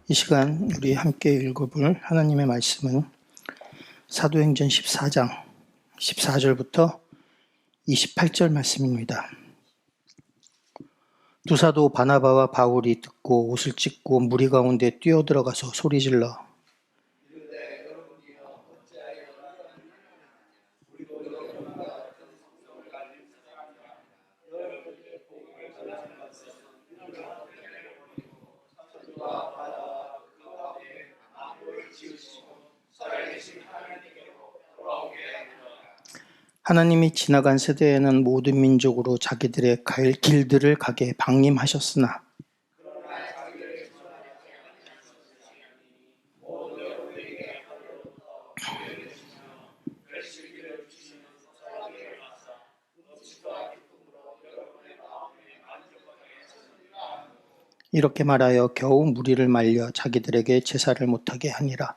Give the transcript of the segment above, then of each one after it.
이 시간 우리 함께 읽어볼 하나님의 말씀은 사도행전 14장 14절부터 28절 말씀입니다. 두 사도 바나바와 바울이 듣고 옷을 찢고 무리 가운데 뛰어들어가서 소리질러 하나님이 지나간 세대에는 모든 민족으로 자기들의 갈 길들을 가게 방임하셨으나 이렇게 말하여 겨우 무리를 말려 자기들에게 제사를 못하게 하니라.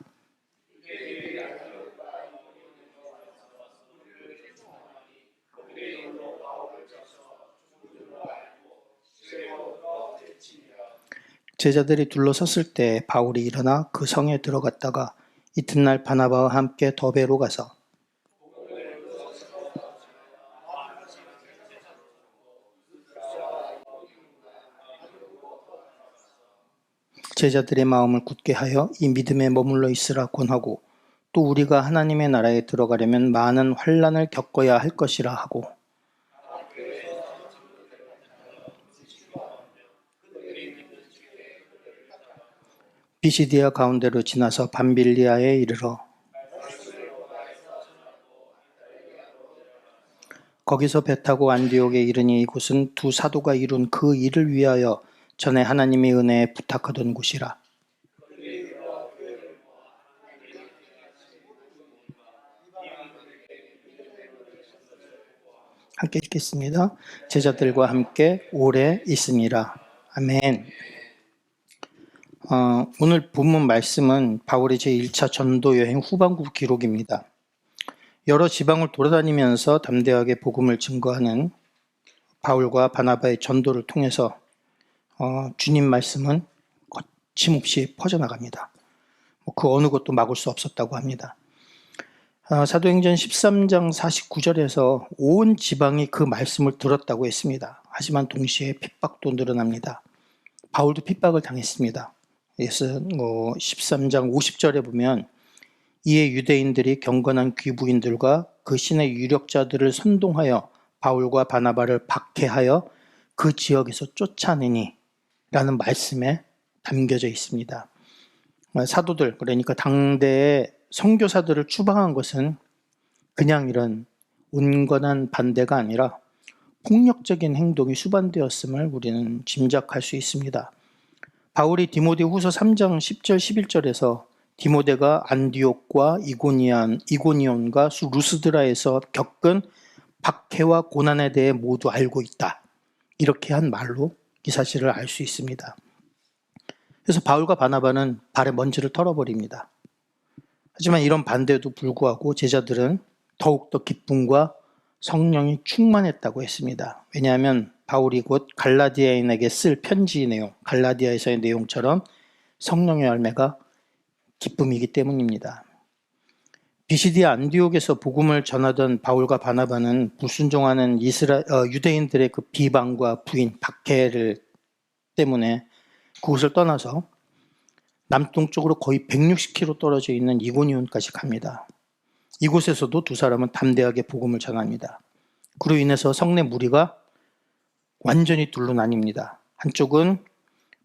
제자들이 둘러섰을 때 바울이 일어나 그 성에 들어갔다가 이튿날 바나바와 함께 더베로 가서 제자들의 마음을 굳게 하여 이 믿음에 머물러 있으라 권하고 또 우리가 하나님의 나라에 들어가려면 많은 환난을 겪어야 할 것이라 하고 비시디아 가운데로 지나서 밤빌리아에 이르러 거기서 배 타고 안디옥에 이르니 이곳은 두 사도가 이룬 그 일을 위하여 전에 하나님의 은혜에 부탁하던 곳이라. 함께 읽겠습니다. 제자들과 함께 오래 있으니라. 아멘. 오늘 본문 말씀은 바울의 제1차 전도 여행 후반부 기록입니다. 여러 지방을 돌아다니면서 담대하게 복음을 증거하는 바울과 바나바의 전도를 통해서 주님 말씀은 거침없이 퍼져나갑니다. 그 어느 것도 막을 수 없었다고 합니다. 사도행전 13장 49절에서 온 지방이 그 말씀을 들었다고 했습니다. 하지만 동시에 핍박도 늘어납니다. 바울도 핍박을 당했습니다. 그래서 13장 50절에 보면 이에 유대인들이 경건한 귀부인들과 그 신의 유력자들을 선동하여 바울과 바나바를 박해하여 그 지역에서 쫓아내니 라는 말씀에 담겨져 있습니다. 사도들, 그러니까 당대의 선교사들을 추방한 것은 그냥 이런 온건한 반대가 아니라 폭력적인 행동이 수반되었음을 우리는 짐작할 수 있습니다. 바울이 디모데 후서 3장 10절 11절에서 디모데가 안디옥과 이고니온과 루스드라에서 겪은 박해와 고난에 대해 모두 알고 있다. 이렇게 한 말로 이 사실을 알 수 있습니다. 그래서 바울과 바나바는 발에 먼지를 털어버립니다. 하지만 이런 반대에도 불구하고 제자들은 더욱더 기쁨과 성령이 충만했다고 했습니다. 왜냐하면 바울이 곧 갈라디아인에게 쓸 편지의 내용, 갈라디아에서의 내용처럼 성령의 열매가 기쁨이기 때문입니다. 비시디아 안디옥에서 복음을 전하던 바울과 바나바는 불순종하는 유대인들의 그 비방과 부인, 박해를 때문에 그곳을 떠나서 남동쪽으로 거의 160km 떨어져 있는 이고니온까지 갑니다. 이곳에서도 두 사람은 담대하게 복음을 전합니다. 그로 인해서 성내 무리가 완전히 둘로 나뉩니다. 한쪽은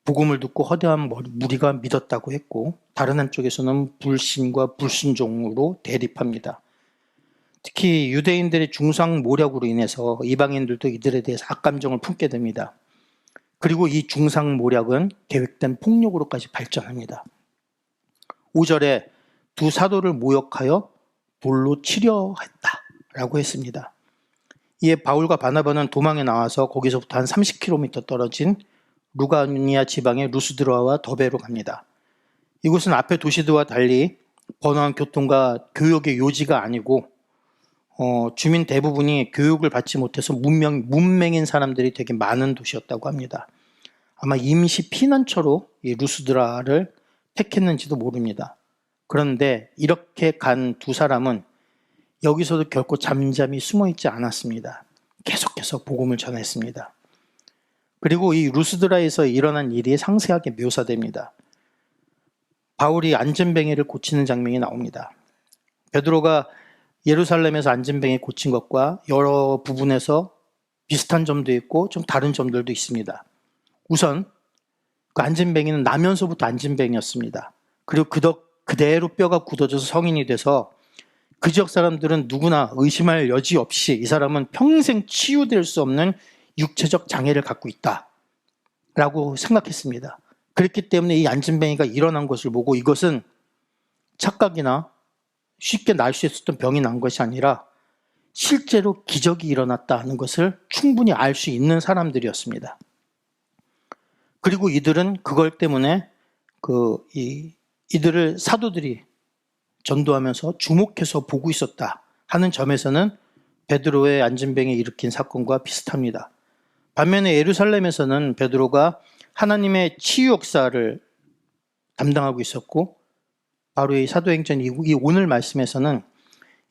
복음을 듣고 허대한 무리가 믿었다고 했고 다른 한쪽에서는 불신과 불순종으로 대립합니다. 특히 유대인들의 중상 모략으로 인해서 이방인들도 이들에 대해서 악감정을 품게 됩니다. 그리고 이 중상 모략은 계획된 폭력으로까지 발전합니다. 5절에 두 사도를 모욕하여 돌로 치려 했다라고 했습니다. 이에 바울과 바나바는 도망에 나와서 거기서부터 한 30km 떨어진 루가니아 지방의 루스드라와 더베로 갑니다. 이곳은 앞의 도시들과 달리 번화한 교통과 교육의 요지가 아니고 주민 대부분이 교육을 받지 못해서 문맹인 사람들이 되게 많은 도시였다고 합니다. 아마 임시 피난처로 이 루스드라를 택했는지도 모릅니다. 그런데 이렇게 간 두 사람은 여기서도 결코 잠잠히 숨어있지 않았습니다. 계속해서 복음을 전했습니다. 그리고 이 루스드라에서 일어난 일이 상세하게 묘사됩니다. 바울이 안전뱅이를 고치는 장면이 나옵니다. 베드로가 예루살렘에서 안전뱅이 고친 것과 여러 부분에서 비슷한 점도 있고 좀 다른 점들도 있습니다. 우선 그 안전뱅이는 나면서부터 안전뱅이였습니다. 그리고 그대로 뼈가 굳어져서 성인이 돼서 그 지역 사람들은 누구나 의심할 여지 없이 이 사람은 평생 치유될 수 없는 육체적 장애를 갖고 있다라고 생각했습니다. 그렇기 때문에 이 안전뱅이가 일어난 것을 보고 이것은 착각이나 쉽게 날 수 있었던 병이 난 것이 아니라 실제로 기적이 일어났다는 것을 충분히 알 수 있는 사람들이었습니다. 그리고 이들은 그걸 때문에 이들을 사도들이 전도하면서 주목해서 보고 있었다 하는 점에서는 베드로의 안전병이 일으킨 사건과 비슷합니다. 반면에 예루살렘에서는 베드로가 하나님의 치유 역사를 담당하고 있었고 바로 이 사도행전 이 오늘 말씀에서는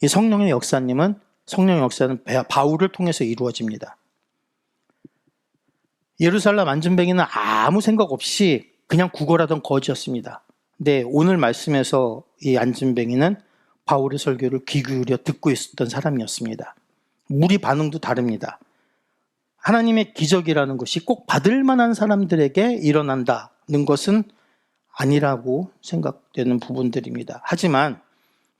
이 성령의 역사는 바울을 통해서 이루어집니다. 예루살렘 안전뱅이는 아무 생각 없이 그냥 구걸하던 거지였습니다. 근데 오늘 말씀에서 이 안전뱅이는 바울의 설교를 귀 기울여 듣고 있었던 사람이었습니다. 우리 반응도 다릅니다. 하나님의 기적이라는 것이 꼭 받을 만한 사람들에게 일어난다는 것은 아니라고 생각되는 부분들입니다. 하지만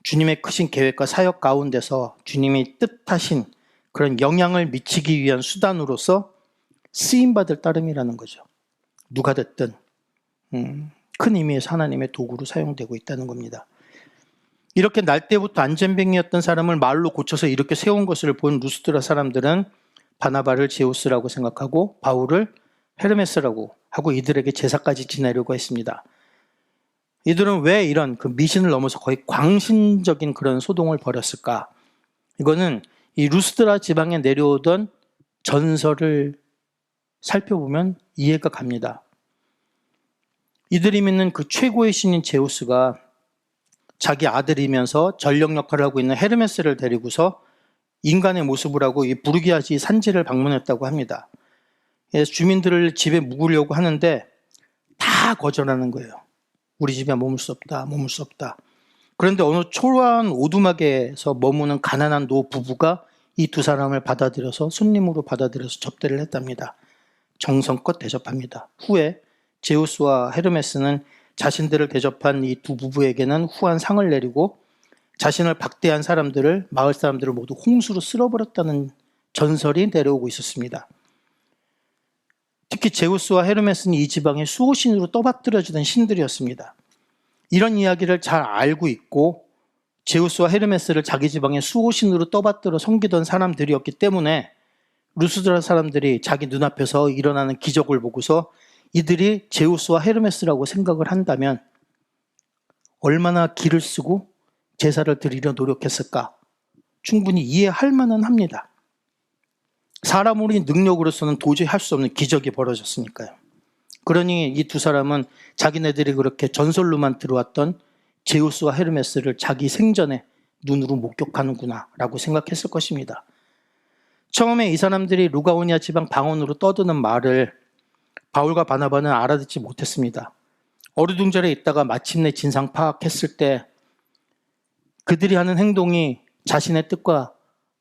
주님의 크신 계획과 사역 가운데서 주님이 뜻하신 그런 영향을 미치기 위한 수단으로서 쓰임받을 따름이라는 거죠. 누가 됐든 큰 의미에서 하나님의 도구로 사용되고 있다는 겁니다. 이렇게 날 때부터 안전뱅이였던 사람을 말로 고쳐서 이렇게 세운 것을 본 루스드라 사람들은 바나바를 제우스라고 생각하고 바울을 헤르메스라고 하고 이들에게 제사까지 지내려고 했습니다. 이들은 왜 이런 그 미신을 넘어서 거의 광신적인 그런 소동을 벌였을까? 이거는 이 루스드라 지방에 내려오던 전설을 살펴보면 이해가 갑니다. 이들이 믿는 그 최고의 신인 제우스가 자기 아들이면서 전령 역할을 하고 있는 헤르메스를 데리고서 인간의 모습을 하고 이 부르기아지 산지를 방문했다고 합니다. 그래서 주민들을 집에 묵으려고 하는데 다 거절하는 거예요. 우리 집에 머물 수 없다, 머물 수 없다. 그런데 어느 초라한 오두막에서 머무는 가난한 노 부부가 이 두 사람을 받아들여서 손님으로 받아들여서 접대를 했답니다. 정성껏 대접합니다. 후에 제우스와 헤르메스는 자신들을 대접한 이 두 부부에게는 후한 상을 내리고 자신을 박대한 사람들을, 마을 사람들을 모두 홍수로 쓸어버렸다는 전설이 내려오고 있었습니다. 특히 제우스와 헤르메스는 이 지방의 수호신으로 떠받들어지던 신들이었습니다. 이런 이야기를 잘 알고 있고 제우스와 헤르메스를 자기 지방의 수호신으로 떠받들어 섬기던 사람들이었기 때문에 루스드라 사람들이 자기 눈앞에서 일어나는 기적을 보고서 이들이 제우스와 헤르메스라고 생각을 한다면 얼마나 기를 쓰고 제사를 드리려 노력했을까? 충분히 이해할 만은 합니다. 사람으로의 능력으로서는 도저히 할 수 없는 기적이 벌어졌으니까요. 그러니 이 두 사람은 자기네들이 그렇게 전설로만 들어왔던 제우스와 헤르메스를 자기 생전에 눈으로 목격하는구나 라고 생각했을 것입니다. 처음에 이 사람들이 루가오니아 지방 방언으로 떠드는 말을 바울과 바나바는 알아듣지 못했습니다. 어리둥절해 있다가 마침내 진상 파악했을 때 그들이 하는 행동이 자신의 뜻과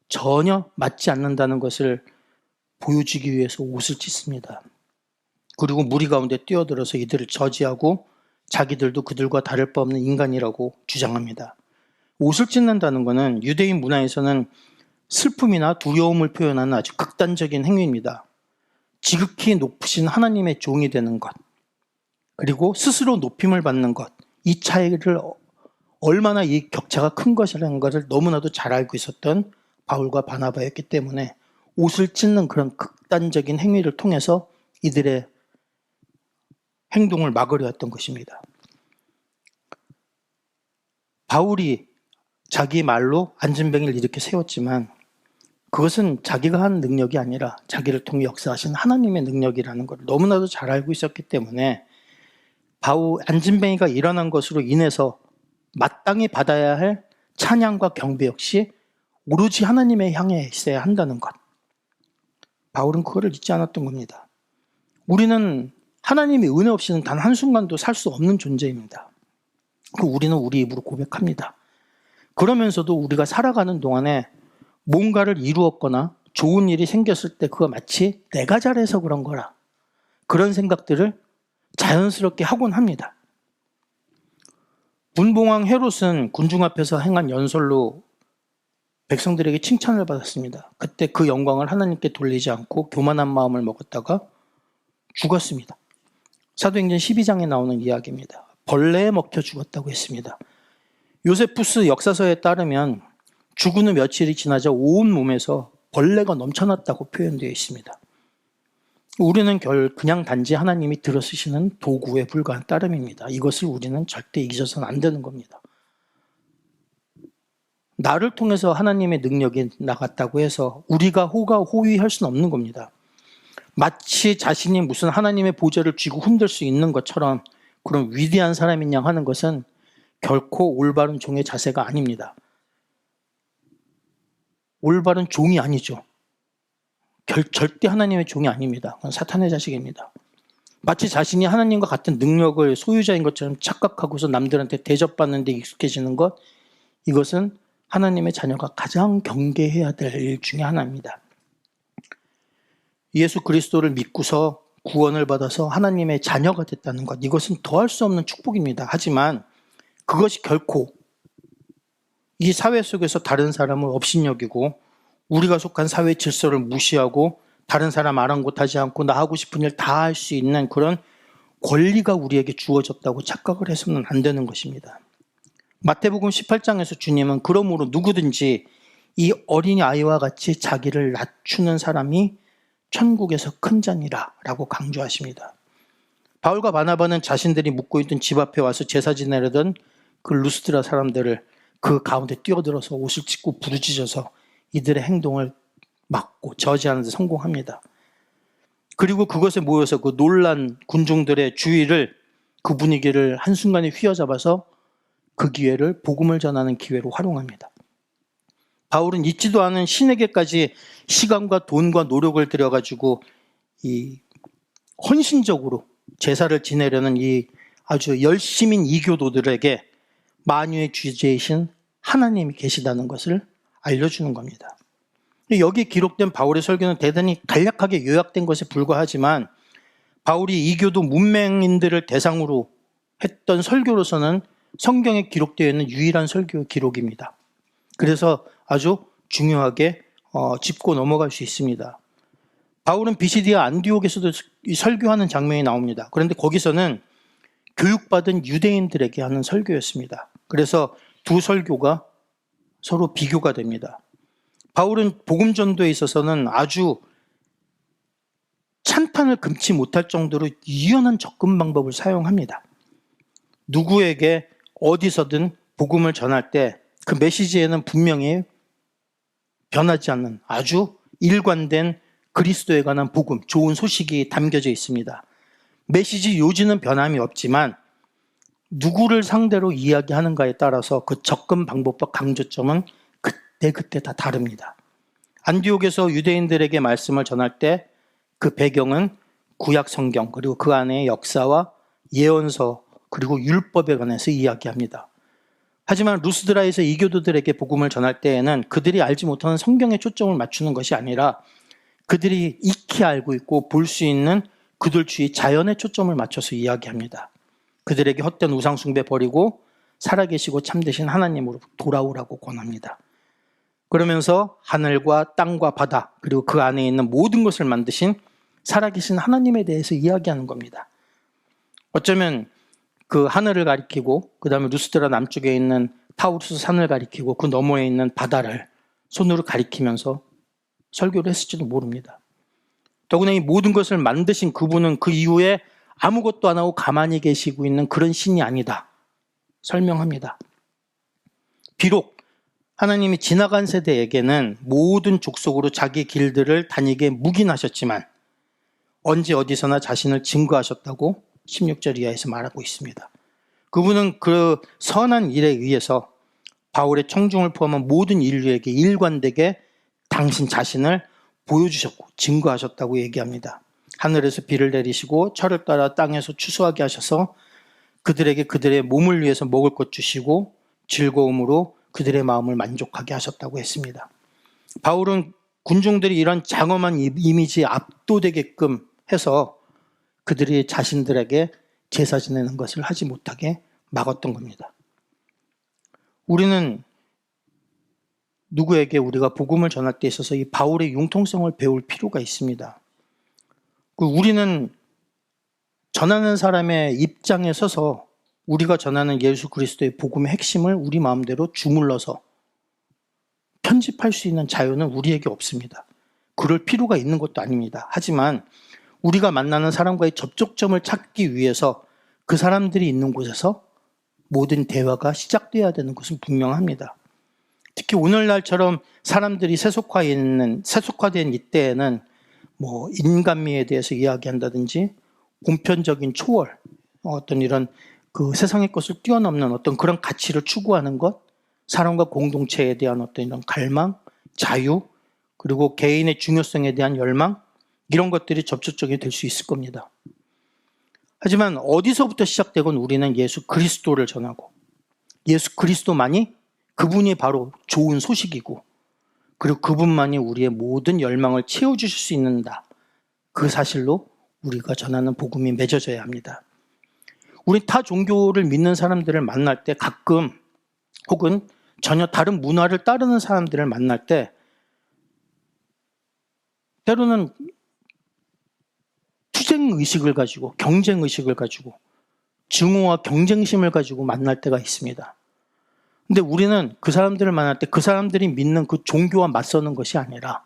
전혀 맞지 않는다는 것을 보여주기 위해서 옷을 찢습니다. 그리고 무리 가운데 뛰어들어서 이들을 저지하고 자기들도 그들과 다를 바 없는 인간이라고 주장합니다. 옷을 찢는다는 것은 유대인 문화에서는 슬픔이나 두려움을 표현하는 아주 극단적인 행위입니다. 지극히 높으신 하나님의 종이 되는 것, 그리고 스스로 높임을 받는 것, 이 차이를 얼마나 이 격차가 큰 것이라는 것을 너무나도 잘 알고 있었던 바울과 바나바였기 때문에 옷을 찢는 그런 극단적인 행위를 통해서 이들의 행동을 막으려 했던 것입니다. 바울이 자기 말로 안전병을 이렇게 세웠지만 그것은 자기가 한 능력이 아니라 자기를 통해 역사하신 하나님의 능력이라는 걸 너무나도 잘 알고 있었기 때문에 안진뱅이가 일어난 것으로 인해서 마땅히 받아야 할 찬양과 경배 역시 오로지 하나님에 향해 있어야 한다는 것. 바울은 그거를 잊지 않았던 겁니다. 우리는 하나님의 은혜 없이는 단 한순간도 살 수 없는 존재입니다. 우리는 우리 입으로 고백합니다. 그러면서도 우리가 살아가는 동안에 뭔가를 이루었거나 좋은 일이 생겼을 때 그거 마치 내가 잘해서 그런 거라, 그런 생각들을 자연스럽게 하곤 합니다. 문봉왕 헤롯은 군중 앞에서 행한 연설로 백성들에게 칭찬을 받았습니다. 그때 그 영광을 하나님께 돌리지 않고 교만한 마음을 먹었다가 죽었습니다. 사도행전 12장에 나오는 이야기입니다. 벌레에 먹혀 죽었다고 했습니다. 요세푸스 역사서에 따르면 죽은 후 며칠이 지나자 온 몸에서 벌레가 넘쳐났다고 표현되어 있습니다. 우리는 그냥 단지 하나님이 들어쓰시는 도구에 불과한 따름입니다. 이것을 우리는 절대 잊어서는 안 되는 겁니다. 나를 통해서 하나님의 능력이 나갔다고 해서 우리가 호위할 수는 없는 겁니다. 마치 자신이 무슨 하나님의 보좌를 쥐고 흔들 수 있는 것처럼 그런 위대한 사람인 양 하는 것은 결코 올바른 종의 자세가 아닙니다. 올바른 종이 아니죠. 절대 하나님의 종이 아닙니다. 그건 사탄의 자식입니다. 마치 자신이 하나님과 같은 능력을 소유자인 것처럼 착각하고서 남들한테 대접받는 데 익숙해지는 것, 이것은 하나님의 자녀가 가장 경계해야 될 일 중에 하나입니다. 예수 그리스도를 믿고서 구원을 받아서 하나님의 자녀가 됐다는 것, 이것은 더할 수 없는 축복입니다. 하지만 그것이 결코 이 사회 속에서 다른 사람을 업신여기고 우리가 속한 사회 질서를 무시하고 다른 사람 아랑곳하지 않고 나 하고 싶은 일 다 할 수 있는 그런 권리가 우리에게 주어졌다고 착각을 해서는 안 되는 것입니다. 마태복음 18장에서 주님은 그러므로 누구든지 이 어린이 아이와 같이 자기를 낮추는 사람이 천국에서 큰 자니라 라고 강조하십니다. 바울과 바나바는 자신들이 묵고 있던 집 앞에 와서 제사 지내려던 그 루스드라 사람들을 그 가운데 뛰어들어서 옷을 찢고 부르짖어서 이들의 행동을 막고 저지하는 데 성공합니다. 그리고 그것에 모여서 그 놀란 군중들의 주의를, 그 분위기를 한순간에 휘어잡아서 그 기회를 복음을 전하는 기회로 활용합니다. 바울은 잊지도 않은 신에게까지 시간과 돈과 노력을 들여가지고 이 헌신적으로 제사를 지내려는 이 아주 열심인 이교도들에게 만유의 주제이신 하나님이 계시다는 것을 알려주는 겁니다. 여기 기록된 바울의 설교는 대단히 간략하게 요약된 것에 불과하지만 바울이 이교도 문맹인들을 대상으로 했던 설교로서는 성경에 기록되어 있는 유일한 설교 기록입니다. 그래서 아주 중요하게 짚고 넘어갈 수 있습니다. 바울은 비시디아 안디옥에서도 설교하는 장면이 나옵니다. 그런데 거기서는 교육받은 유대인들에게 하는 설교였습니다. 그래서 두 설교가 서로 비교가 됩니다. 바울은 복음 전도에 있어서는 아주 찬탄을 금치 못할 정도로 유연한 접근 방법을 사용합니다. 누구에게 어디서든 복음을 전할 때 그 메시지에는 분명히 변하지 않는 아주 일관된 그리스도에 관한 복음, 좋은 소식이 담겨져 있습니다. 메시지 요지는 변함이 없지만 누구를 상대로 이야기하는가에 따라서 그 접근 방법과 강조점은 그때 다 다릅니다. 안디옥에서 유대인들에게 말씀을 전할 때 그 배경은 구약 성경, 그리고 그 안에 역사와 예언서, 그리고 율법에 관해서 이야기합니다. 하지만 루스드라에서 이교도들에게 복음을 전할 때에는 그들이 알지 못하는 성경에 초점을 맞추는 것이 아니라 그들이 익히 알고 있고 볼 수 있는 그들 주위 자연에 초점을 맞춰서 이야기합니다. 그들에게 헛된 우상 숭배 버리고 살아계시고 참되신 하나님으로 돌아오라고 권합니다. 그러면서 하늘과 땅과 바다, 그리고 그 안에 있는 모든 것을 만드신 살아계신 하나님에 대해서 이야기하는 겁니다. 어쩌면 그 하늘을 가리키고 그 다음에 루스드라 남쪽에 있는 타우루스 산을 가리키고 그 너머에 있는 바다를 손으로 가리키면서 설교를 했을지도 모릅니다. 더구나 이 모든 것을 만드신 그분은 그 이후에 아무것도 안 하고 가만히 계시고 있는 그런 신이 아니다 설명합니다. 비록 하나님이 지나간 세대에게는 모든 족속으로 자기 길들을 다니게 묵인하셨지만 언제 어디서나 자신을 증거하셨다고 16절 이하에서 말하고 있습니다. 그분은 그 선한 일에 의해서 바울의 청중을 포함한 모든 인류에게 일관되게 당신 자신을 보여주셨고 증거하셨다고 얘기합니다. 하늘에서 비를 내리시고 철을 따라 땅에서 추수하게 하셔서 그들에게 그들의 몸을 위해서 먹을 것 주시고 즐거움으로 그들의 마음을 만족하게 하셨다고 했습니다. 바울은 군중들이 이런 장엄한 이미지에 압도되게끔 해서 그들이 자신들에게 제사 지내는 것을 하지 못하게 막았던 겁니다. 우리는 누구에게 우리가 복음을 전할 때 있어서 이 바울의 융통성을 배울 필요가 있습니다. 우리는 전하는 사람의 입장에 서서 우리가 전하는 예수 그리스도의 복음의 핵심을 우리 마음대로 주물러서 편집할 수 있는 자유는 우리에게 없습니다. 그럴 필요가 있는 것도 아닙니다. 하지만 우리가 만나는 사람과의 접촉점을 찾기 위해서 그 사람들이 있는 곳에서 모든 대화가 시작돼야 되는 것은 분명합니다. 특히 오늘날처럼 사람들이 세속화된 이때에는 인간미에 대해서 이야기한다든지 보편적인 초월, 어떤 이런 그 세상의 것을 뛰어넘는 어떤 그런 가치를 추구하는 것, 사람과 공동체에 대한 어떤 이런 갈망, 자유, 그리고 개인의 중요성에 대한 열망, 이런 것들이 접촉점이 될 수 있을 겁니다. 하지만 어디서부터 시작되건 우리는 예수 그리스도를 전하고 예수 그리스도만이 그분이 바로 좋은 소식이고 그리고 그분만이 우리의 모든 열망을 채워주실 수 있는다. 그 사실로 우리가 전하는 복음이 맺어져야 합니다. 우리 타 종교를 믿는 사람들을 만날 때 가끔 혹은 전혀 다른 문화를 따르는 사람들을 만날 때 때로는 투쟁의식을 가지고 경쟁의식을 가지고 증오와 경쟁심을 가지고 만날 때가 있습니다. 근데 우리는 그 사람들을 만날 때 그 사람들이 믿는 그 종교와 맞서는 것이 아니라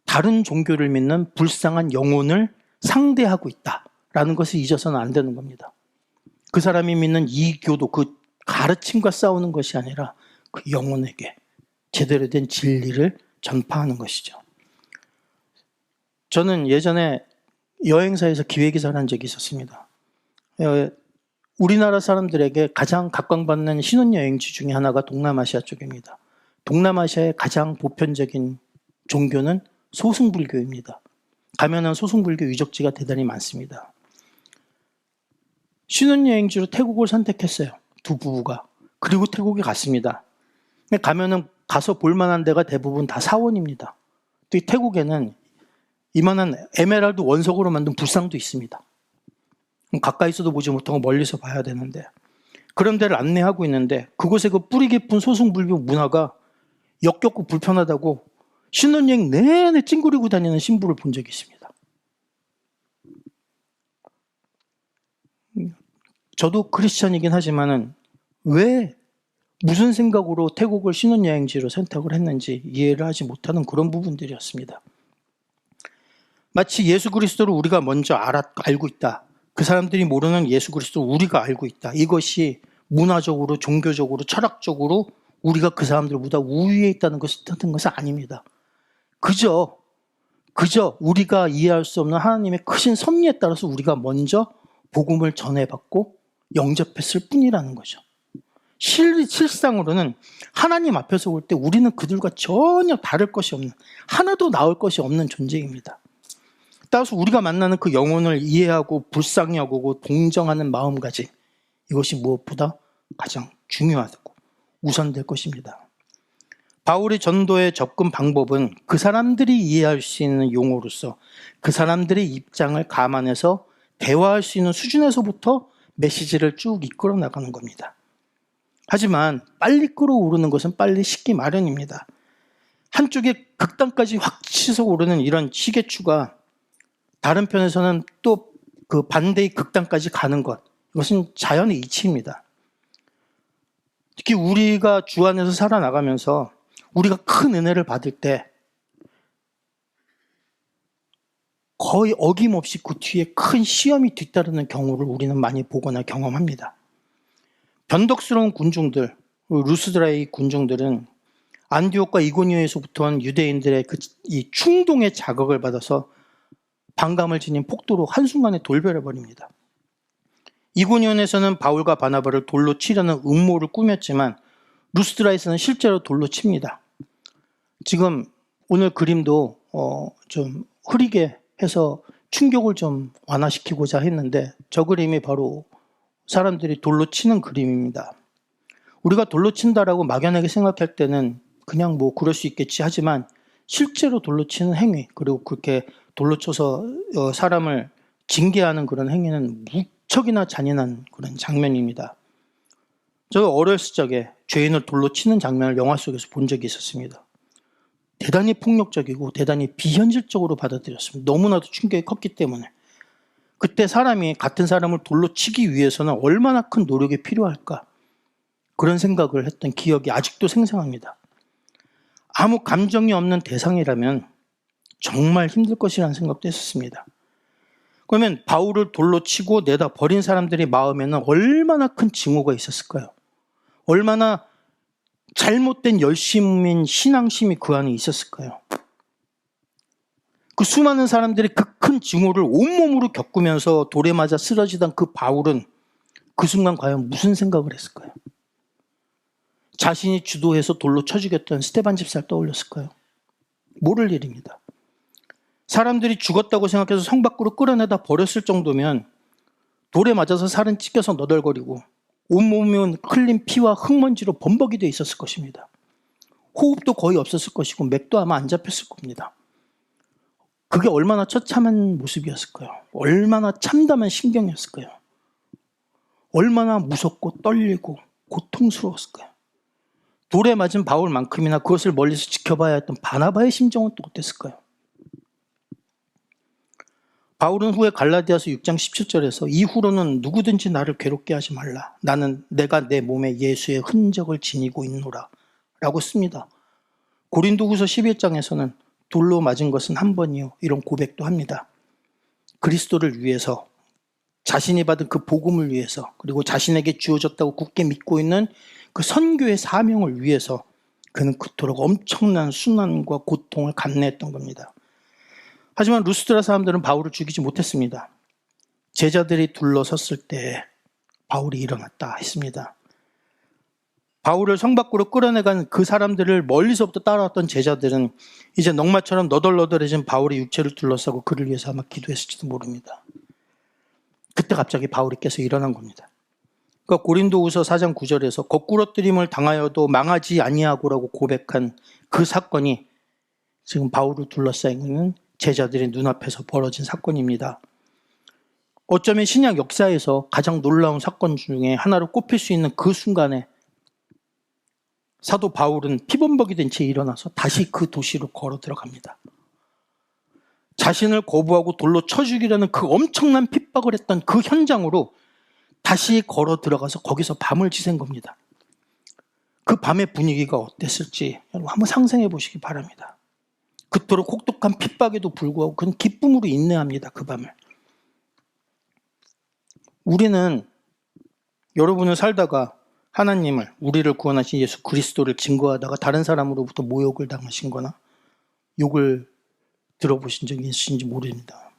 다른 종교를 믿는 불쌍한 영혼을 상대하고 있다라는 것을 잊어서는 안 되는 겁니다. 그 사람이 믿는 이 교도 그 가르침과 싸우는 것이 아니라 그 영혼에게 제대로 된 진리를 전파하는 것이죠. 저는 예전에 여행사에서 기획이사를 한 적이 있었습니다. 우리나라 사람들에게 가장 각광받는 신혼여행지 중에 하나가 동남아시아 쪽입니다. 동남아시아의 가장 보편적인 종교는 소승불교입니다. 가면은 소승불교 유적지가 대단히 많습니다. 신혼여행지로 태국을 선택했어요. 두 부부가. 그리고 태국에 갔습니다. 가면은 가서 볼만한 데가 대부분 다 사원입니다. 또 이 태국에는 이만한 에메랄드 원석으로 만든 불상도 있습니다. 가까이서도 보지 못하고 멀리서 봐야 되는데 그런 데를 안내하고 있는데 그곳에 그 뿌리 깊은 소승불교 문화가 역겹고 불편하다고 신혼여행 내내 찡그리고 다니는 신부를 본 적이 있습니다. 저도 크리스찬이긴 하지만은 왜 무슨 생각으로 태국을 신혼여행지로 선택을 했는지 이해를 하지 못하는 그런 부분들이었습니다. 마치 예수 그리스도를 우리가 먼저 알고 있다. 그 사람들이 모르는 예수 그리스도를 우리가 알고 있다. 이것이 문화적으로, 종교적으로, 철학적으로 우리가 그 사람들보다 우위에 있다는 것을 뜻하는 것은 아닙니다. 그저 우리가 이해할 수 없는 하나님의 크신 섭리에 따라서 우리가 먼저 복음을 전해받고 영접했을 뿐이라는 거죠. 실상으로는 하나님 앞에서 볼 때 우리는 그들과 전혀 다를 것이 없는, 하나도 나을 것이 없는 존재입니다. 따라서 우리가 만나는 그 영혼을 이해하고 불쌍히 여기고 동정하는 마음가짐, 이것이 무엇보다 가장 중요하고 우선될 것입니다. 바울의 전도의 접근 방법은 그 사람들이 이해할 수 있는 용어로서 그 사람들의 입장을 감안해서 대화할 수 있는 수준에서부터 메시지를 쭉 이끌어 나가는 겁니다. 하지만 빨리 끌어오르는 것은 빨리 식기 마련입니다. 한쪽에 극단까지 확 치서 오르는 이런 시계추가 다른 편에서는 또 그 반대의 극단까지 가는 것, 이것은 자연의 이치입니다. 특히 우리가 주 안에서 살아나가면서 우리가 큰 은혜를 받을 때 거의 어김없이 그 뒤에 큰 시험이 뒤따르는 경우를 우리는 많이 보거나 경험합니다. 변덕스러운 군중들, 루스드라의 군중들은 안디옥과 이고니오에서부터 온 유대인들의 이 충동의 자극을 받아서 반감을 지닌 폭도로 한순간에 돌변해버립니다. 이고니온에서는 바울과 바나바를 돌로 치려는 음모를 꾸몄지만 루스드라에서는 실제로 돌로 칩니다. 지금 오늘 그림도 좀 흐리게 해서 충격을 좀 완화시키고자 했는데 저 그림이 바로 사람들이 돌로 치는 그림입니다. 우리가 돌로 친다라고 막연하게 생각할 때는 그냥 뭐 그럴 수 있겠지 하지만 실제로 돌로 치는 행위 그리고 그렇게 돌로 쳐서 사람을 징계하는 그런 행위는 무척이나 잔인한 그런 장면입니다. 저 어렸을 적에 죄인을 돌로 치는 장면을 영화 속에서 본 적이 있었습니다. 대단히 폭력적이고 대단히 비현실적으로 받아들였습니다. 너무나도 충격이 컸기 때문에. 그때 사람이 같은 사람을 돌로 치기 위해서는 얼마나 큰 노력이 필요할까 그런 생각을 했던 기억이 아직도 생생합니다. 아무 감정이 없는 대상이라면 정말 힘들 것이라는 생각도 했었습니다. 그러면 바울을 돌로 치고 내다 버린 사람들의 마음에는 얼마나 큰 증오가 있었을까요? 얼마나 잘못된 열심인 신앙심이 그 안에 있었을까요? 그 수많은 사람들이 그 큰 증오를 온몸으로 겪으면서 돌에 맞아 쓰러지던 그 바울은 그 순간 과연 무슨 생각을 했을까요? 자신이 주도해서 돌로 쳐 죽였던 스데반 집사를 떠올렸을까요? 모를 일입니다. 사람들이 죽었다고 생각해서 성 밖으로 끌어내다 버렸을 정도면 돌에 맞아서 살은 찢겨서 너덜거리고 온몸은 흘린 피와 흙먼지로 범벅이 돼 있었을 것입니다. 호흡도 거의 없었을 것이고 맥도 아마 안 잡혔을 겁니다. 그게 얼마나 처참한 모습이었을까요? 얼마나 참담한 심경이었을까요? 얼마나 무섭고 떨리고 고통스러웠을까요? 돌에 맞은 바울만큼이나 그것을 멀리서 지켜봐야 했던 바나바의 심정은 또 어땠을까요? 바울은 후에 갈라디아서 6장 17절에서 이후로는 누구든지 나를 괴롭게 하지 말라. 나는 내가 내 몸에 예수의 흔적을 지니고 있노라 라고 씁니다. 고린도후서 11장에서는 돌로 맞은 것은 한 번이요 이런 고백도 합니다. 그리스도를 위해서 자신이 받은 그 복음을 위해서 그리고 자신에게 주어졌다고 굳게 믿고 있는 그 선교의 사명을 위해서 그는 그토록 엄청난 순환과 고통을 감내했던 겁니다. 하지만 루스드라 사람들은 바울을 죽이지 못했습니다. 제자들이 둘러섰을 때 바울이 일어났다 했습니다. 바울을 성 밖으로 끌어내간 그 사람들을 멀리서부터 따라왔던 제자들은 이제 넝마처럼 너덜너덜해진 바울의 육체를 둘러싸고 그를 위해서 아마 기도했을지도 모릅니다. 그때 갑자기 바울이 깨서 일어난 겁니다. 그러니까 고린도후서 4장 9절에서 거꾸러뜨림을 당하여도 망하지 아니하고라고 고백한 그 사건이 지금 바울을 둘러싸이는 제자들의 눈앞에서 벌어진 사건입니다. 어쩌면 신약 역사에서 가장 놀라운 사건 중에 하나로 꼽힐 수 있는 그 순간에 사도 바울은 피범벅이 된 채 일어나서 다시 그 도시로 걸어 들어갑니다. 자신을 거부하고 돌로 쳐 죽이려는 그 엄청난 핍박을 했던 그 현장으로 다시 걸어 들어가서 거기서 밤을 지샌 겁니다. 그 밤의 분위기가 어땠을지 여러분 한번 상상해 보시기 바랍니다. 그토록 혹독한 핍박에도 불구하고 그는 기쁨으로 인내합니다. 그 밤을. 우리는 여러분을 살다가 하나님을 우리를 구원하신 예수 그리스도를 증거하다가 다른 사람으로부터 모욕을 당하신 거나 욕을 들어보신 적이 있으신지 모릅니다.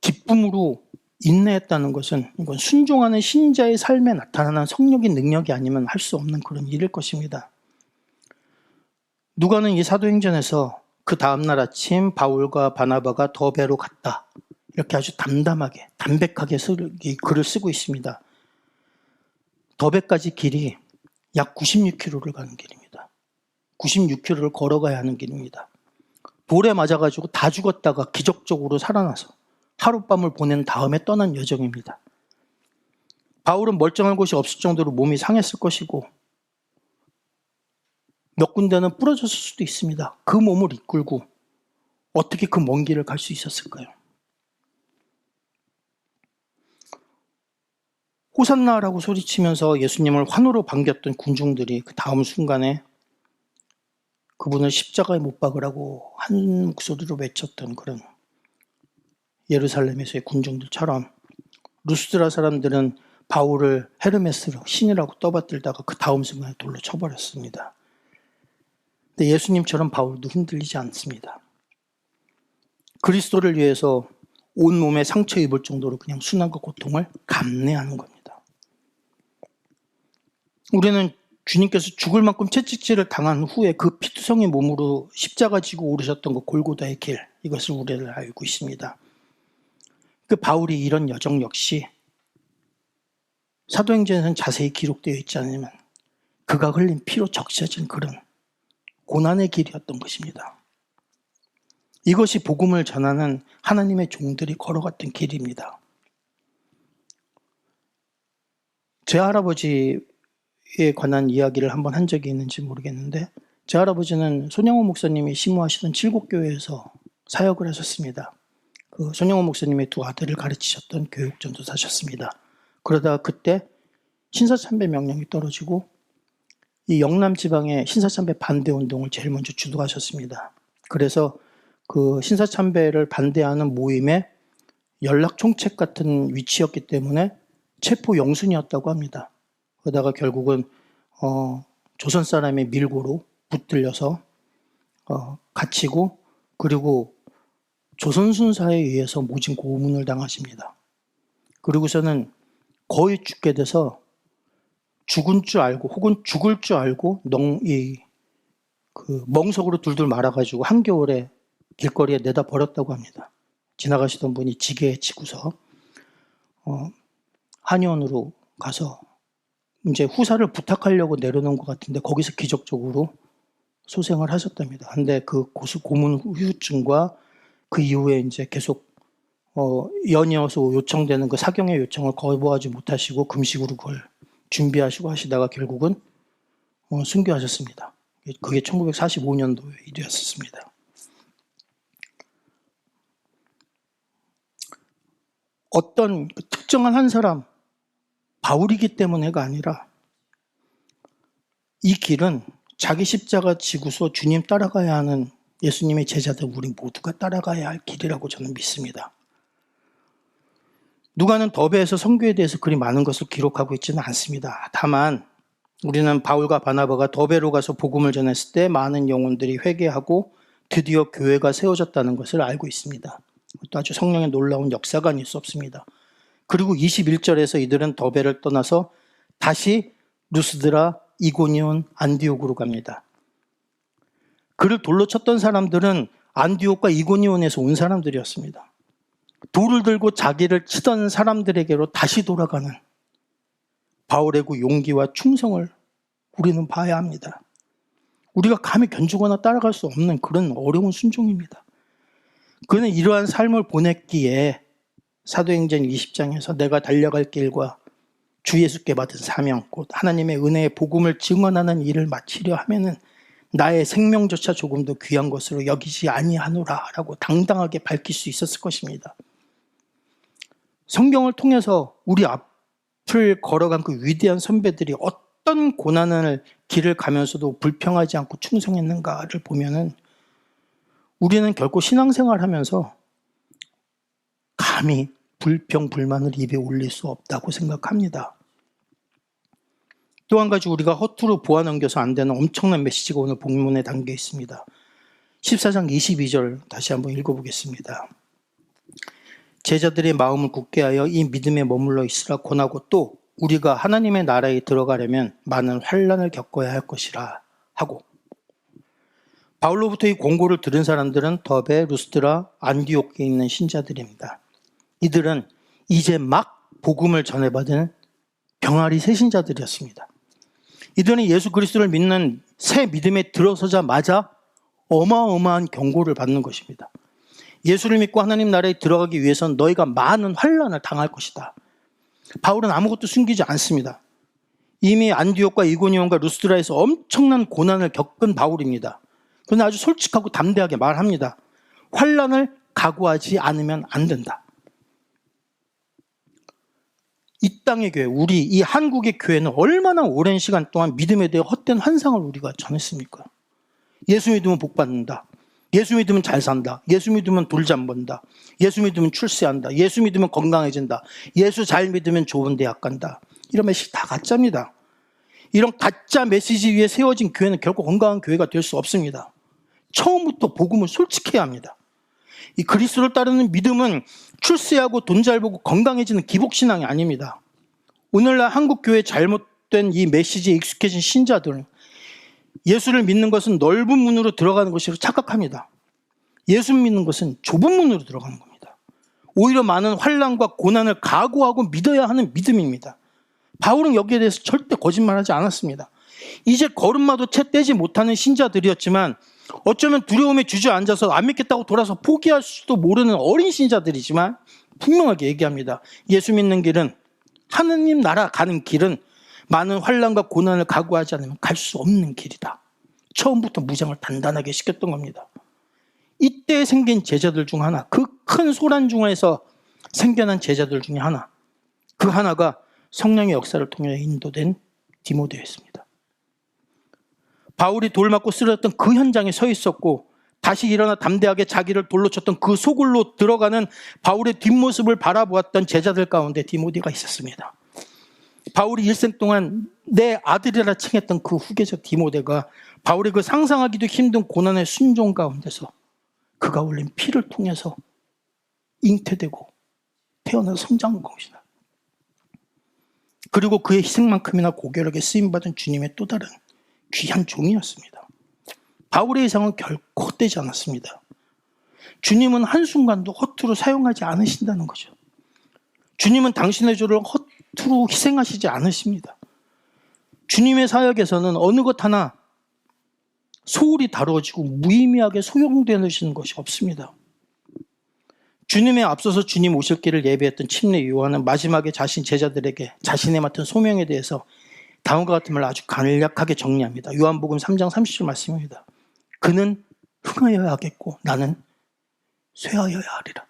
기쁨으로 인내했다는 것은 이건 순종하는 신자의 삶에 나타나는 성령의 능력이 아니면 할 수 없는 그런 일일 것입니다. 누가는 이 사도행전에서 그 다음날 아침 바울과 바나바가 더베로 갔다. 이렇게 아주 담담하게, 담백하게 글을 쓰고 있습니다. 더베까지 길이 약 96km를 가는 길입니다. 96km를 걸어가야 하는 길입니다. 돌에 맞아가지고 다 죽었다가 기적적으로 살아나서 하룻밤을 보낸 다음에 떠난 여정입니다. 바울은 멀쩡한 곳이 없을 정도로 몸이 상했을 것이고 몇 군데는 부러졌을 수도 있습니다. 그 몸을 이끌고 어떻게 그 먼 길을 갈 수 있었을까요? 호산나라고 소리치면서 예수님을 환호로 반겼던 군중들이 그 다음 순간에 그분을 십자가에 못 박으라고 한 목소리로 외쳤던 그런 예루살렘에서의 군중들처럼 루스드라 사람들은 바울을 헤르메스로 신이라고 떠받들다가 그 다음 순간에 돌로 쳐버렸습니다. 근데 예수님처럼 바울도 흔들리지 않습니다. 그리스도를 위해서 온몸에 상처 입을 정도로 그냥 순환과 고통을 감내하는 겁니다. 우리는 주님께서 죽을 만큼 채찍질을 당한 후에 그 피투성이 몸으로 십자가 지고 오르셨던 그 골고다의 길, 이것을 우리를 알고 있습니다. 그 바울이 이런 여정 역시 사도행전에는 자세히 기록되어 있지 않으면 그가 흘린 피로 적셔진 그런 고난의 길이었던 것입니다. 이것이 복음을 전하는 하나님의 종들이 걸어갔던 길입니다. 제 할아버지에 관한 이야기를 한번 한 적이 있는지 모르겠는데, 제 할아버지는 손영호 목사님이 심무하시던 칠곡교회에서 사역을 하셨습니다. 그 손영호 목사님의 두 아들을 가르치셨던 교육전도사셨습니다. 그러다가 그때 신사참배 명령이 떨어지고 이 영남 지방의 신사참배 반대 운동을 제일 먼저 주도하셨습니다. 그래서 그 신사참배를 반대하는 모임의 연락 총책 같은 위치였기 때문에 체포 영순이었다고 합니다. 그러다가 결국은 조선 사람의 밀고로 붙들려서 갇히고, 그리고 조선 순사에 의해서 모진 고문을 당하십니다. 그리고서는 거의 죽게 돼서 죽은 줄 알고 혹은 죽을 줄 알고 멍석으로 둘둘 말아가지고 한겨울에 길거리에 내다 버렸다고 합니다. 지나가시던 분이 지게에 치고서 한의원으로 가서 이제 후사를 부탁하려고 내려놓은 것 같은데 거기서 기적적으로 소생을 하셨답니다. 근데 그 고문 후유증과 그 이후에 이제 계속 연이어서 요청되는 그 사경의 요청을 거부하지 못하시고 금식으로 그걸 준비하시고 하시다가 결국은 순교하셨습니다. 그게 1945년도의 일이었습니다. 어떤 특정한 한 사람, 바울이기 때문에가 아니라 이 길은 자기 십자가 지고서 주님 따라가야 하는 예수님의 제자들 우리 모두가 따라가야 할 길이라고 저는 믿습니다. 누가는 더베에서 선교에 대해서 그리 많은 것을 기록하고 있지는 않습니다. 다만 우리는 바울과 바나바가 더베로 가서 복음을 전했을 때 많은 영혼들이 회개하고 드디어 교회가 세워졌다는 것을 알고 있습니다. 그것도 아주 성령의 놀라운 역사가 아닐 수 없습니다. 그리고 21절에서 이들은 더베를 떠나서 다시 루스드라, 이고니온, 안디옥으로 갑니다. 그를 돌로 쳤던 사람들은 안디옥과 이고니온에서 온 사람들이었습니다. 돌을 들고 자기를 치던 사람들에게로 다시 돌아가는 바울의 그 용기와 충성을 우리는 봐야 합니다. 우리가 감히 견주거나 따라갈 수 없는 그런 어려운 순종입니다. 그는 이러한 삶을 보냈기에 사도행전 20장에서 내가 달려갈 길과 주 예수께 받은 사명, 곧 하나님의 은혜의 복음을 증언하는 일을 마치려 하면은 나의 생명조차 조금 더 귀한 것으로 여기지 아니하노라 라고 당당하게 밝힐 수 있었을 것입니다. 성경을 통해서 우리 앞을 걸어간 그 위대한 선배들이 어떤 고난을 길을 가면서도 불평하지 않고 충성했는가를 보면은 우리는 결코 신앙생활 하면서 감히 불평, 불만을 입에 올릴 수 없다고 생각합니다. 또 한 가지 우리가 허투루 보아넘겨서 안 되는 엄청난 메시지가 오늘 본문에 담겨 있습니다. 14장 22절 다시 한번 읽어보겠습니다. 제자들의 마음을 굳게 하여 이 믿음에 머물러 있으라 권하고 또 우리가 하나님의 나라에 들어가려면 많은 환난을 겪어야 할 것이라 하고, 바울로부터 이 권고를 들은 사람들은 더베, 루스드라, 안디옥에 있는 신자들입니다. 이들은 이제 막 복음을 전해받은 병아리 새신자들이었습니다. 이들은 예수 그리스도를 믿는 새 믿음에 들어서자마자 어마어마한 경고를 받는 것입니다. 예수를 믿고 하나님 나라에 들어가기 위해서는 너희가 많은 환난을 당할 것이다. 바울은 아무것도 숨기지 않습니다. 이미 안디옥과 이고니온과 루스드라에서 엄청난 고난을 겪은 바울입니다. 그러나 아주 솔직하고 담대하게 말합니다. 환난을 각오하지 않으면 안 된다. 이 땅의 교회, 우리 이 한국의 교회는 얼마나 오랜 시간 동안 믿음에 대해 헛된 환상을 우리가 전했습니까? 예수 믿으면 복 받는다. 예수 믿으면 잘 산다. 예수 믿으면 돌 잠본다. 예수 믿으면 출세한다. 예수 믿으면 건강해진다. 예수 잘 믿으면 좋은 대학 간다. 이런 메시지 다 가짜입니다. 이런 가짜 메시지 위에 세워진 교회는 결코 건강한 교회가 될 수 없습니다. 처음부터 복음을 솔직해야 합니다. 이 그리스도를 따르는 믿음은 출세하고 돈 잘 벌고 건강해지는 기복신앙이 아닙니다. 오늘날 한국교회 잘못된 이 메시지에 익숙해진 신자들은 예수를 믿는 것은 넓은 문으로 들어가는 것이라고 착각합니다. 예수 믿는 것은 좁은 문으로 들어가는 겁니다. 오히려 많은 환난과 고난을 각오하고 믿어야 하는 믿음입니다. 바울은 여기에 대해서 절대 거짓말하지 않았습니다. 이제 걸음마도 채 떼지 못하는 신자들이었지만 어쩌면 두려움에 주저앉아서 안 믿겠다고 돌아서 포기할 수도 모르는 어린 신자들이지만 분명하게 얘기합니다. 예수 믿는 길은, 하느님 나라 가는 길은 많은 환난과 고난을 각오하지 않으면 갈 수 없는 길이다. 처음부터 무장을 단단하게 시켰던 겁니다. 이때 생긴 제자들 중 하나, 그 큰 소란 중에서 생겨난 제자들 중에 하나, 그 하나가 성령의 역사를 통해 인도된 디모데였습니다. 바울이 돌 맞고 쓰러졌던 그 현장에 서 있었고 다시 일어나 담대하게 자기를 돌로 쳤던 그 소굴로 들어가는 바울의 뒷모습을 바라보았던 제자들 가운데 디모데가 있었습니다. 바울이 일생 동안 내 아들이라 칭했던 그 후계자 디모데가 바울의 그 상상하기도 힘든 고난의 순종 가운데서 그가 흘린 피를 통해서 잉태되고 태어나서 성장한 것이다. 그리고 그의 희생만큼이나 고결하게 쓰임받은 주님의 또 다른 귀한 종이었습니다. 바울의 이상은 결코 헛되지 않았습니다. 주님은 한순간도 허투루 사용하지 않으신다는 거죠. 주님은 당신의 조를 허투루 희생하시지 않으십니다. 주님의 사역에서는 어느 것 하나 소홀히 다루어지고 무의미하게 소용되는 것이 없습니다. 주님에 앞서서 주님 오실 길을 예비했던 침례 요한은 마지막에 자신 제자들에게 자신의 맡은 소명에 대해서 다음과 같은 말을 아주 간략하게 정리합니다. 요한복음 3장 30절 말씀입니다. 그는 흥하여야 하겠고 나는 쇠하여야 하리라.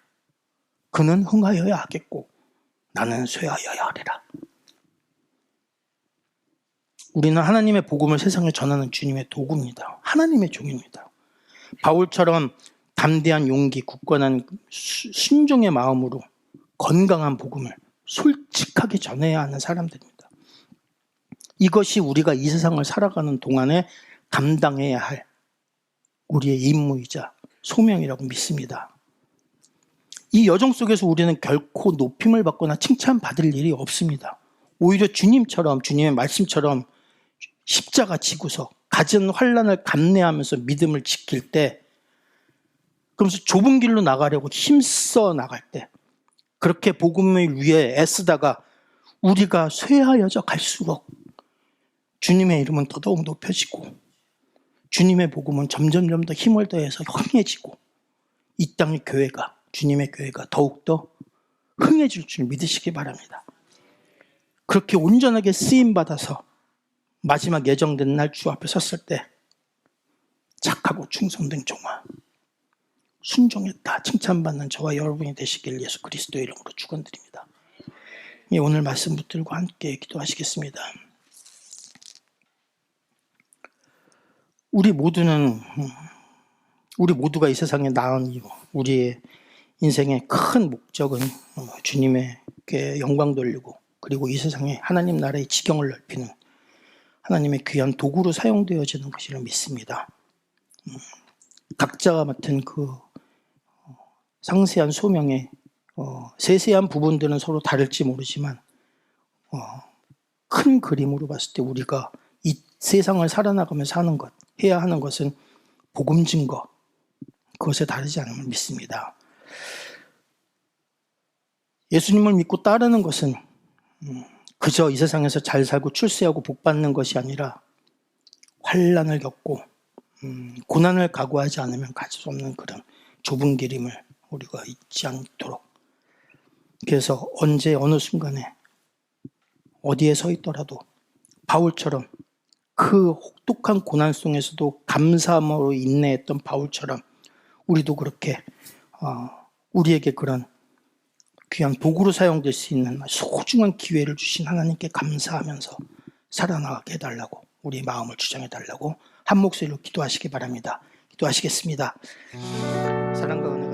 그는 흥하여야 하겠고 나는 쇠하여야 하리라. 우리는 하나님의 복음을 세상에 전하는 주님의 도구입니다. 하나님의 종입니다. 바울처럼 담대한 용기, 굳건한 순종의 마음으로 건강한 복음을 솔직하게 전해야 하는 사람들입니다. 이것이 우리가 이 세상을 살아가는 동안에 감당해야 할 우리의 임무이자 소명이라고 믿습니다. 이 여정 속에서 우리는 결코 높임을 받거나 칭찬받을 일이 없습니다. 오히려 주님처럼, 주님의 말씀처럼 십자가 지고서 갖은 환난을 감내하면서 믿음을 지킬 때, 그러면서 좁은 길로 나가려고 힘써 나갈 때, 그렇게 복음을 위해 애쓰다가 우리가 쇠하여져 갈수록 주님의 이름은 더더욱 높여지고 주님의 복음은 점점점 더 힘을 더해서 흥해지고 이 땅의 교회가, 주님의 교회가 더욱더 흥해질 줄 믿으시기 바랍니다. 그렇게 온전하게 쓰임받아서 마지막 예정된 날 주 앞에 섰을 때 착하고 충성된 종아, 순종했다 칭찬받는 저와 여러분이 되시길 예수 그리스도의 이름으로 축원드립니다. 오늘 말씀 붙들고 함께 기도하시겠습니다. 우리 모두가 이 세상에 나온 이유, 우리의 인생의 큰 목적은 주님에게 영광 돌리고 그리고 이 세상에 하나님 나라의 지경을 넓히는 하나님의 귀한 도구로 사용되어지는 것이라 믿습니다. 각자가 맡은 그 상세한 소명의 세세한 부분들은 서로 다를지 모르지만 큰 그림으로 봤을 때 우리가 이 세상을 살아나가면서 하는 것, 해야 하는 것은 복음 증거, 그것에 다르지 않음을 믿습니다. 예수님을 믿고 따르는 것은 그저 이 세상에서 잘 살고 출세하고 복받는 것이 아니라 환난을 겪고 고난을 각오하지 않으면 갈 수 없는 그런 좁은 길임을 우리가 잊지 않도록, 그래서 언제 어느 순간에 어디에 서 있더라도 바울처럼 그 혹독한 고난 속에서도 감사함으로 인내했던 바울처럼 우리도 그렇게 우리에게 그런 귀한 도구로 사용될 수 있는 소중한 기회를 주신 하나님께 감사하면서 살아나가게 해달라고, 우리 마음을 주장해달라고 한 목소리로 기도하시기 바랍니다. 기도하시겠습니다. 사랑과 은혜가